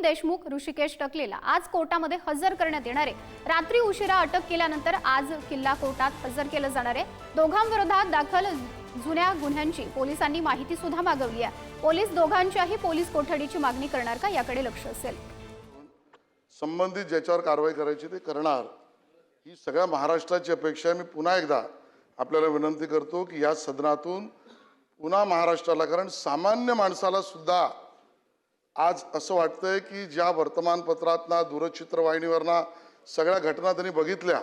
देशमुख, ऋषिकेश टकलेला आज कोर्टामध्ये हजर करण्यात येणार आहे। रात्री उशिरा अटक केल्यानंतर आज किल्ला कोर्टात हजर केलं जाणार आहे। दोघांविरोधात दाखल जुन्या गुन्ह्यांची पोलिसांनी माहिती सुद्धा मागवली आहे। पोलीस दोघांच्याही पोलीस कोठडीची मागणी करणार का याकडे लक्ष असेल। संबंधित ज्याच्यावर कारवाई करायची ते करणार, ही सगळ्या महाराष्ट्राची अपेक्षा आहे। मी पुन्हा एकदा आपल्याला विनंती करतो की या सदनातून पुन्हा महाराष्ट्राला, कारण सामान्य माणसाला सुद्धा आज असं वाटतंय की ज्या वर्तमानपत्रातना, दूरचित्रवाहिनीवरना सगळ्या घटना त्यांनी बघितल्या,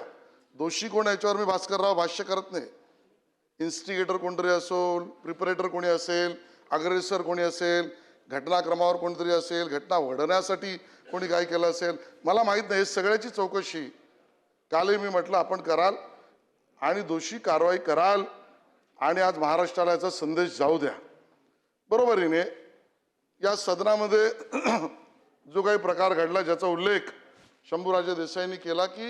दोषी कोण याच्यावर मी भास्करराव भाष्य करत नाही। इन्स्टिगेटर कोणतरी असो, प्रिपरेटर कोणी असेल, अग्रेसर कोणी असेल, घटनाक्रमावर कोणतरी असेल, घटना घडवण्यासाठी कोणी काय केलं असेल, मला माहीत नाही। सगळ्याची चौकशी कालही मी म्हटलं आपण कराल आणि दोषी कारवाई कराल आणि आज महाराष्ट्राला याचा संदेश जाऊ द्या। बरोबरीने या सदनामध्ये जो काही प्रकार घडला, ज्याचा उल्लेख शंभूराजे देसाईंनी केला की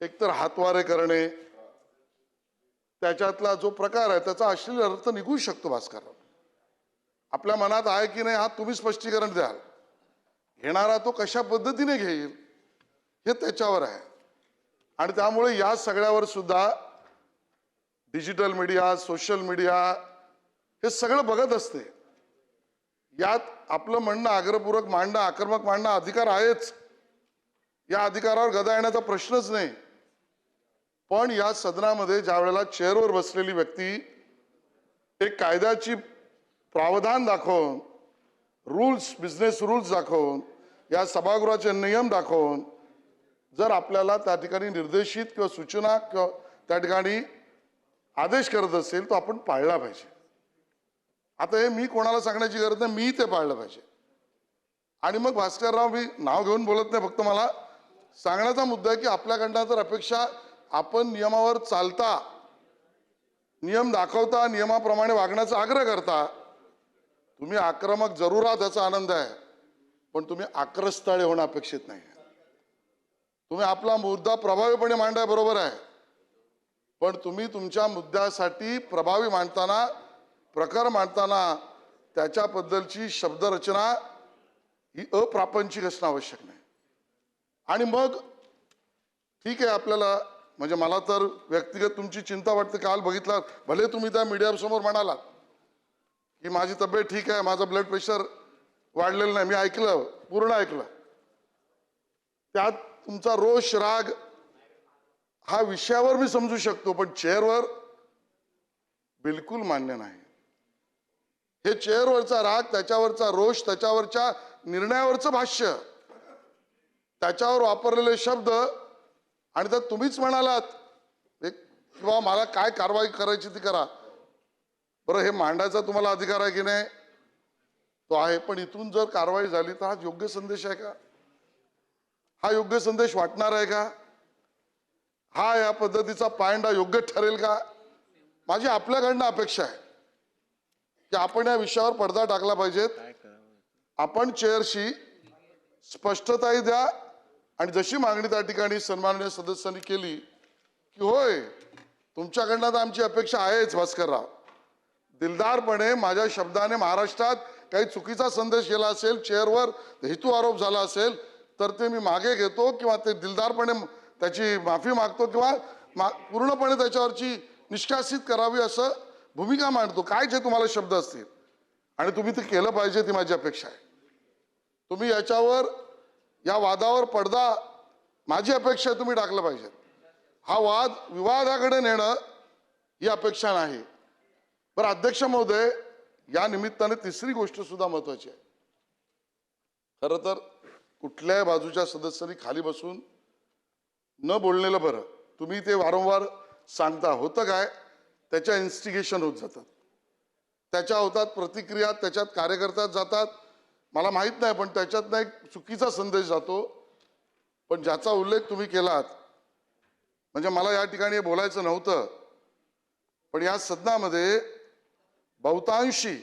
एकतर हातवारे करणे, त्याच्यातला जो प्रकार आहे त्याचा अश्लील अर्थ निघू शकतो। भास्करराव, आपल्या मनात आहे की नाही हा तुम्ही स्पष्टीकरण द्याल। घेणारा तो कशा पद्धतीने घेईल हे त्याच्यावर आहे। आणि त्यामुळे या सगळ्यावर सुद्धा डिजिटल मीडिया, सोशल मीडिया हे सगळं बघत असते। यात आपलं म्हणणं आग्रहपूर्वक मांडणं, आक्रमक मांडणं अधिकार आहेच, या अधिकारावर गदा येण्याचा प्रश्नच नाही। पण या सदनामध्ये ज्या वेळेला चेअरवर बसलेली व्यक्ती एक कायद्याची प्रावधान दाखवून, रूल्स, बिझनेस रूल्स दाखवून, या सभागृहाचे नियम दाखवून जर आपल्याला त्या ठिकाणी निर्देशित किंवा सूचना किंवा त्या ठिकाणी आदेश करत असेल तो आपण पाळला पाहिजे। आता हे मी कोणाला सांगण्याची गरज नाही, मी ते पाळलं पाहिजे। आणि मग भास्करराव, मी नाव घेऊन बोलत नाही, फक्त मला सांगण्याचा मुद्दा आहे की आपल्याकडनं तर अपेक्षा आपण नियमावर चालता, नियम दाखवता, नियमाप्रमाणे वागण्याचा आग्रह करता। तुम्ही आक्रमक जरूर आहात याचा आनंद आहे, पण तुम्ही आक्रस्ताळे होणं अपेक्षित नाही। तुम्ही आपला मुद्दा प्रभावीपणे मांडाय बरोबर आहे, पण तुम्ही तुमच्या मुद्द्यासाठी प्रभावी मांडताना, प्रकार मांडताना त्याच्याबद्दलची शब्दरचना ही अप्रापंचिक असणं आवश्यक नाही। आणि मग ठीक आहे, आपल्याला म्हणजे मला तर व्यक्तिगत तुमची चिंता वाटते। काल बघितलं, भले तुम्ही त्या मीडियासमोर म्हणालात की माझी तब्येत ठीक आहे, माझं ब्लड प्रेशर वाढलेलं नाही, मी ऐकलं, पूर्ण ऐकलं। त्यात तुमचा रोष, राग हा विषयावर मी समजू शकतो, पण चेअरवर बिलकुल मान्य नाही। हे चेअरवरचा राग, त्याच्यावरचा रोष, त्याच्यावरच्या निर्णयावरचं भाष्य, त्याच्यावर वापरलेले शब्द, आणि त्यात तुम्हीच म्हणालात किंवा मला काय कारवाई करायची ती करा। बरं, हे मांडायचा तुम्हाला अधिकार आहे की नाही? तो आहे, पण इथून जर कारवाई झाली तर हा योग्य संदेश आहे का? हा योग्य संदेश वाटणार आहे का? हा या पद्धतीचा पायंडा योग्य ठरेल का? माझी आपल्याकडनं अपेक्षा आहे की आपण या विषयावर पडदा टाकला पाहिजेत। आपण चेअरशी स्पष्टताही द्या आणि जशी मागणी त्या ठिकाणी सन्माननीय सदस्यांनी केली की होय तुमच्याकडनं तर आमची अपेक्षा आहेच भास्करराव, दिलदारपणे माझ्या शब्दाने महाराष्ट्रात काही चुकीचा संदेश गेला असेल, चेअरवर हेतू आरोप झाला असेल तर ते मी मागे घेतो किंवा ते दिलदारपणे त्याची माफी मागतो किंवा पूर्णपणे त्याच्यावरची निष्कासित करावी असं भूमिका मांडतो। काय जे तुम्हाला शब्द असतील आणि तुम्ही ते केलं पाहिजे, ती माझी अपेक्षा आहे। तुम्ही याच्यावर, या वादावर पडदा, माझी अपेक्षा आहे तुम्ही टाकलं पाहिजे। हा वाद विवादाकडे नेणं ही अपेक्षा नाही। बरं अध्यक्ष महोदय, या निमित्ताने तिसरी गोष्ट सुद्धा महत्वाची आहे। खरं तर कुठल्याही बाजूच्या सदस्यांनी खाली बसून न बोललेलं बरं। तुम्ही ते वारंवार सांगता, होतं काय, त्याच्या इन्स्टिगेशन होत जातात, त्याच्या होतात प्रतिक्रिया, त्याच्यात कार्यकर्त्यात जातात, मला माहित नाही, पण त्याच्यातनं एक चुकीचा संदेश जातो। पण ज्याचा उल्लेख तुम्ही केलात, म्हणजे मला या ठिकाणी बोलायचं नव्हतं, पण या सदनामध्ये बहुतांशी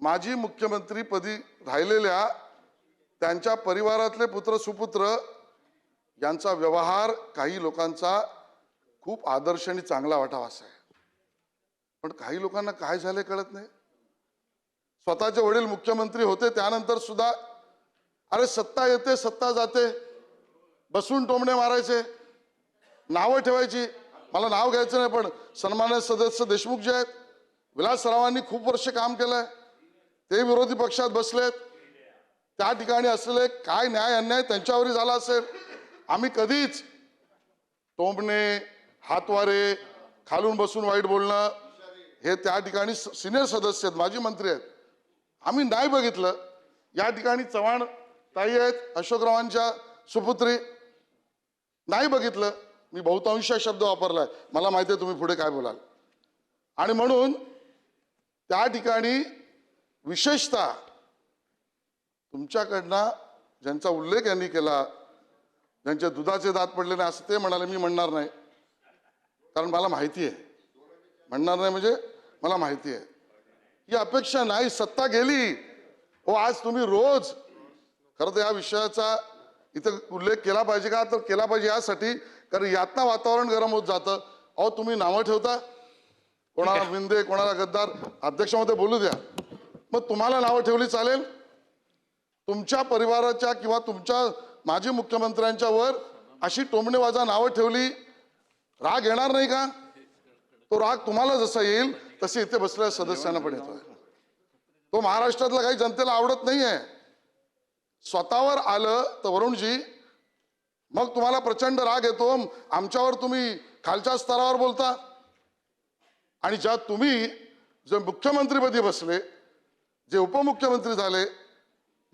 माजी मुख्यमंत्रीपदी राहिलेल्या त्यांच्या परिवारातले पुत्र सुपुत्र यांचा व्यवहार काही लोकांचा खूप आदर्श आणि चांगला वाटावा असा आहे, पण काही लोकांना काय झाले कळत नाही। स्वतःचे वडील मुख्यमंत्री होते, त्यानंतर सुद्धा अरे सत्ता येते सत्ता जाते, बसून टोमणे मारायचे, नावं ठेवायची. मला नाव घ्यायचं नाही, पण सन्मान्य सदस्य देशमुख जे आहेत, विलासरावांनी खूप वर्ष काम केलंय, ते विरोधी पक्षात बसलेत. त्या ठिकाणी असलेले काय न्याय अन्याय त्यांच्यावरही झाला असेल. आम्ही कधीच टोमणे, हातवारे, खालून बसून वाईट बोलणं, हे त्या ठिकाणी सिनियर सदस्य आहेत, माजी मंत्री आहेत, आम्ही नाही बघितलं. या ठिकाणी चव्हाण ताई आहेत, अशोकरावांच्या सुपुत्री, नाही बघितलं. मी बहुतांश शब्द वापरलाय, मला माहिती आहे तुम्ही पुढे काय बोलाल. आणि म्हणून त्या ठिकाणी विशेषतः तुमच्याकडनं ज्यांचा उल्लेख यांनी केला, ज्यांचे दुधाचे दात पडले नाही असं ते म्हणाले, मी म्हणणार नाही, कारण मला माहिती आहे. म्हणणार नाही म्हणजे मला माहिती आहे. ही अपेक्षा नाही. सत्ता गेली. हो, आज तुम्ही रोज खरं तर या विषयाचा इथं उल्लेख केला पाहिजे का, तर केला पाहिजे यासाठी, कारण यातनं वातावरण गरम होत जातं. अहो तुम्ही नावं ठेवता, कोणाला विंदे, कोणाला गद्दार, अध्यक्षामध्ये बोलू द्या. मग तुम्हाला नावं ठेवली चालेल? तुमच्या परिवाराच्या किंवा तुमच्या माजी मुख्यमंत्र्यांच्या वर अशी टोमणेवाजा नावं ठेवली, राग येणार नाही का? तो राग तुम्हाला जसा येईल तसे इथे बसलेल्या सदस्यांना पण येतोय. तो महाराष्ट्रातल्या काही जनतेला आवडत नाहीये. स्वतःवर आलं तर वरुणजी मग तुम्हाला प्रचंड राग येतो, आमच्यावर तुम्ही खालच्या स्तरावर बोलता. आणि ज्या तुम्ही जे मुख्यमंत्रीपदी बसले, जे उपमुख्यमंत्री झाले,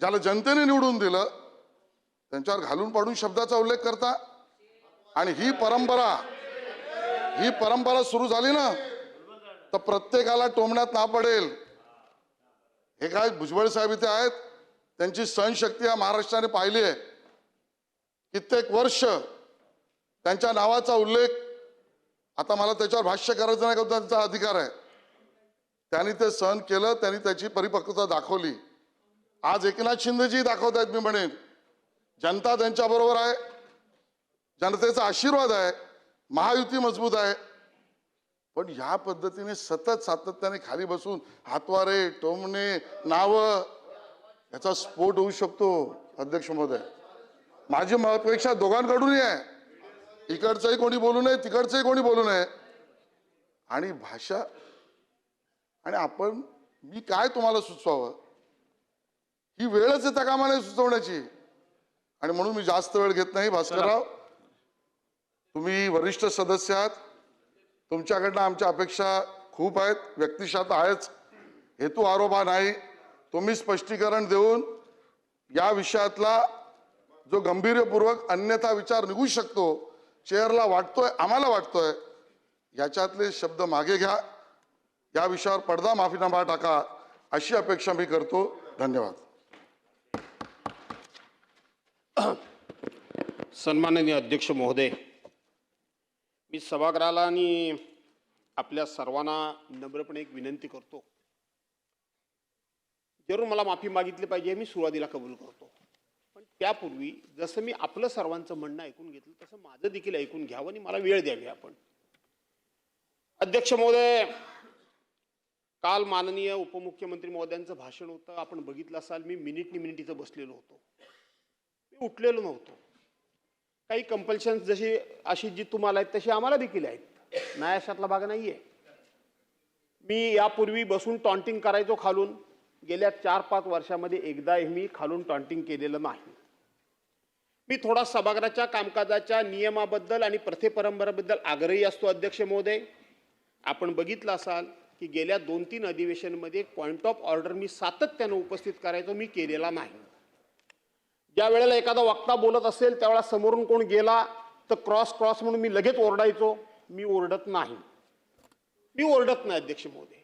ज्याला जनतेने निवडून दिलं, त्यांच्यावर घालून पाडून शब्दाचा उल्लेख करता. आणि ही परंपरा सुरू झाली ना, तर प्रत्येकाला टोमण्यात ना पडेल. हे काय भुजबळ साहेब इथे आहेत, त्यांची सहनशक्ती या महाराष्ट्राने पाहिली आहे. कित्येक वर्ष त्यांच्या नावाचा उल्लेख, आता मला त्याच्यावर भाष्य करायचं नाही का, त्यांचा अधिकार आहे. त्यांनी ते सहन केलं, त्यांनी त्याची परिपक्वता दाखवली. आज एकनाथ शिंदेजी दाखवत आहेत. मी म्हणेन जनता त्यांच्या बरोबर आहे, जनतेचा आशीर्वाद आहे, महायुती मजबूत आहे. पण ह्या पद्धतीने सतत सातत्याने खाली बसून हातवारे, टोमणे, नावं, याचा स्फोट होऊ शकतो. अध्यक्ष महोदय, माझी अपेक्षा दोघांकडूनही आहे. इकडचंही कोणी बोलू नये, तिकडचंही कोणी बोलू नये. आणि भाषा आणि मी काय तुम्हाला सुचवावं, ही वेळच आहे त्या कामाने सुचवण्याची. आणि म्हणून मी जास्त वेळ घेत नाही. भास्करराव, तुम्ही वरिष्ठ सदस्य आहात, तुमच्याकडनं आमच्या अपेक्षा खूप आहेत, व्यक्तिशत आहेच, हेतू आरोप नाही. तुम्ही स्पष्टीकरण देऊन या विषयातला जो गंभीरपूर्वक अन्यथा विचार निघू शकतो, चेअरला वाटतोय, आम्हाला वाटतोय, याच्यातले शब्द मागे घ्या. या विषयावर पडदा माफीनामा टाका, अशी अपेक्षा मी करतो. धन्यवाद. सन्माननीय अध्यक्ष महोदय, मी सभागृहाला आणि आपल्या सर्वांना नम्रपणे एक विनंती करतो. जरूर मला माफी मागितली पाहिजे, मी सुरुवातीला कबूल करतो. पण त्यापूर्वी जसं मी आपलं सर्वांचं म्हणणं ऐकून घेतलं, तसं माझं देखील ऐकून घ्यावं आणि मला वेळ द्यावी. आपण अध्यक्ष महोदय, काल माननीय उपमुख्यमंत्री महोदयांचं भाषण होतं, आपण बघितलं असाल. मी मिनिट इथं बसलेलो होतो, मी उठलेलो नव्हतो. काही कंपल्शन जशी अशी जी तुम्हाला आहेत तशी आम्हाला देखील आहेत, नाही अशातला भाग नाहीये. मी यापूर्वी बसून टॉन्टिंग करायचो खालून, गेल्या 4-5 वर्षामध्ये एकदाही मी खालून टॉन्टिंग केलेलं नाही. मी थोडा सभागृहाच्या कामकाजाच्या नियमाबद्दल आणि प्रथे परंपरेबद्दल आग्रही असतो. अध्यक्ष महोदय, आपण बघितलं असाल की गेल्या 2-3 अधिवेशनमध्ये पॉइंट ऑफ ऑर्डर मी सातत्यानं उपस्थित करायचो, मी केलेला नाही. ज्या वेळेला एखादा वक्ता बोलत असेल त्यावेळेला समोरून कोण गेला तर क्रॉस म्हणून मी लगेच ओरडायचो. मी ओरडत नाही अध्यक्ष महोदय.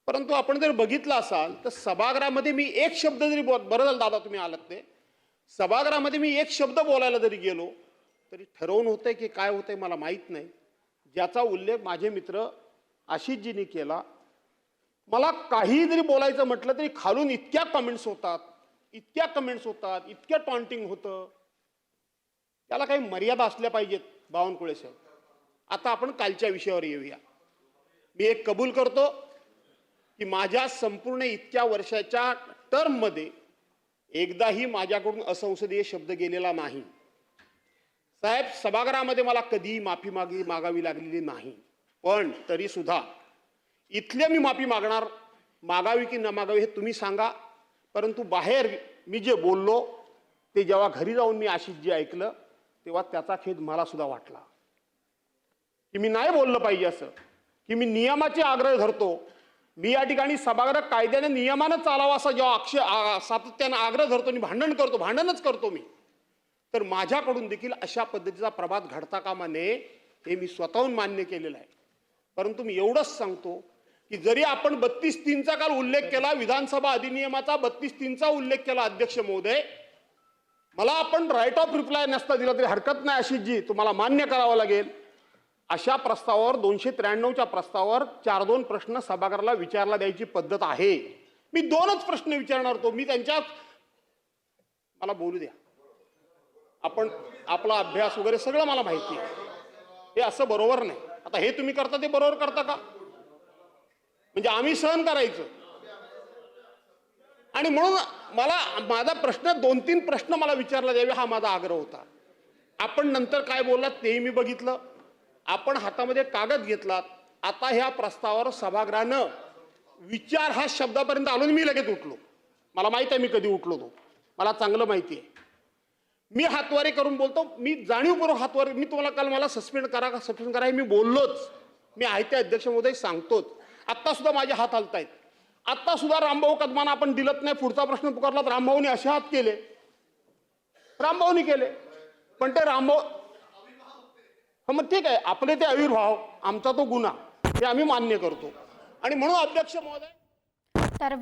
परंतु आपण जर बघितलं असाल तर सभागृहामध्ये मी एक शब्द जरी बरं झालं दादा तुम्ही आलात ते, सभागृहामध्ये मी एक शब्द बोलायला जरी गेलो तरी ठरवून होतंय की काय होतंय मला माहीत नाही, ज्याचा उल्लेख माझे मित्र आशिषजींनी केला. मला काही जरी बोलायचं म्हटलं तरी खालून इतक्या कमेंट्स होतात, इतक्या टॉन्टिंग होतं. त्याला काही मर्यादा असल्या पाहिजेत. बावनकुळे साहेब, आता आपण कालच्या विषयावर येऊया. मी एक कबूल करतो की माझ्या संपूर्ण इतक्या वर्षाच्या टर्ममध्ये एकदाही माझ्याकडून असंसदीय शब्द गेलेला नाही. साहेब, सभागृहामध्ये मला कधीही माफी मागावी लागलेली नाही. पण तरी सुद्धा इथले मी माफी मागावी की न मागावी हे तुम्ही सांगा. परंतु बाहेर मी जे बोललो ते जेव्हा घरी जाऊन मी आशिष जे ऐकलं तेव्हा त्याचा खेद मला सुद्धा वाटला की मी नाही बोललं पाहिजे असं, की मी नियमाचे आग्रह धरतो. मी या ठिकाणी सभागृह कायद्याने नियमानं चालावा असा जेव्हा सातत्यानं आग्रह धरतो आणि भांडणच करतो मी, तर माझ्याकडून देखील अशा पद्धतीचा प्रभात घडता कामा नये हे मी स्वतःहून मान्य केलेलं आहे. परंतु मी एवढंच सांगतो की जरी आपण 32(3) काल उल्लेख केला, विधानसभा अधिनियमाचा 32(3) उल्लेख केला अध्यक्ष महोदय, मला आपण राईट ऑफ रिप्लाय नसता दिला तरी हरकत नाही आशिषजी, तुम्हाला मान्य करावं लागेल. अशा प्रस्तावावर 293च्या प्रस्तावावर 4-2 प्रश्न सभागृहाला विचारला द्यायची पद्धत आहे. मी 2च प्रश्न विचारणार होतो. मी मला बोलू द्या. आपण आपला अभ्यास वगैरे सगळं मला माहिती आहे. हे असं बरोबर नाही. आता हे तुम्ही करता ते बरोबर करता का? म्हणजे आम्ही सहन करायचं. आणि म्हणून माझा प्रश्न 2-3 प्रश्न मला विचारला द्यावे हा माझा आग्रह होता. आपण नंतर काय बोललात तेही मी बघितलं. आपण हातामध्ये कागद घेतलात. आता ह्या प्रस्तावावर सभागृहानं विचार हा शब्दापर्यंत आलो आणि मी लगेच उठलो. मला माहित आहे मी कधी उठलो तो, मला चांगलं माहिती आहे. मी हातवारे करून बोलतो, मी जाणीवपूर्वक हातवारे. मी तुम्हाला काल मला सस्पेंड करा हे मी बोललोच. मी आहे ते अध्यक्ष महोदय सांगतोच. आत्ता सुद्धा माझे हात हलतायत. आत्ता सुद्धा रामभाऊ कदमांना आपण दिलत नाही पुढचा प्रश्न पुकारला तर रामभाऊनी असे हात केले, रामभाऊनी केले. पण ते रामभाऊ मग ठीक आहे, आपले ते आविर्भाव, आमचा तो गुन्हा हे आम्ही मान्य करतो. आणि म्हणून अध्यक्ष महोदय तर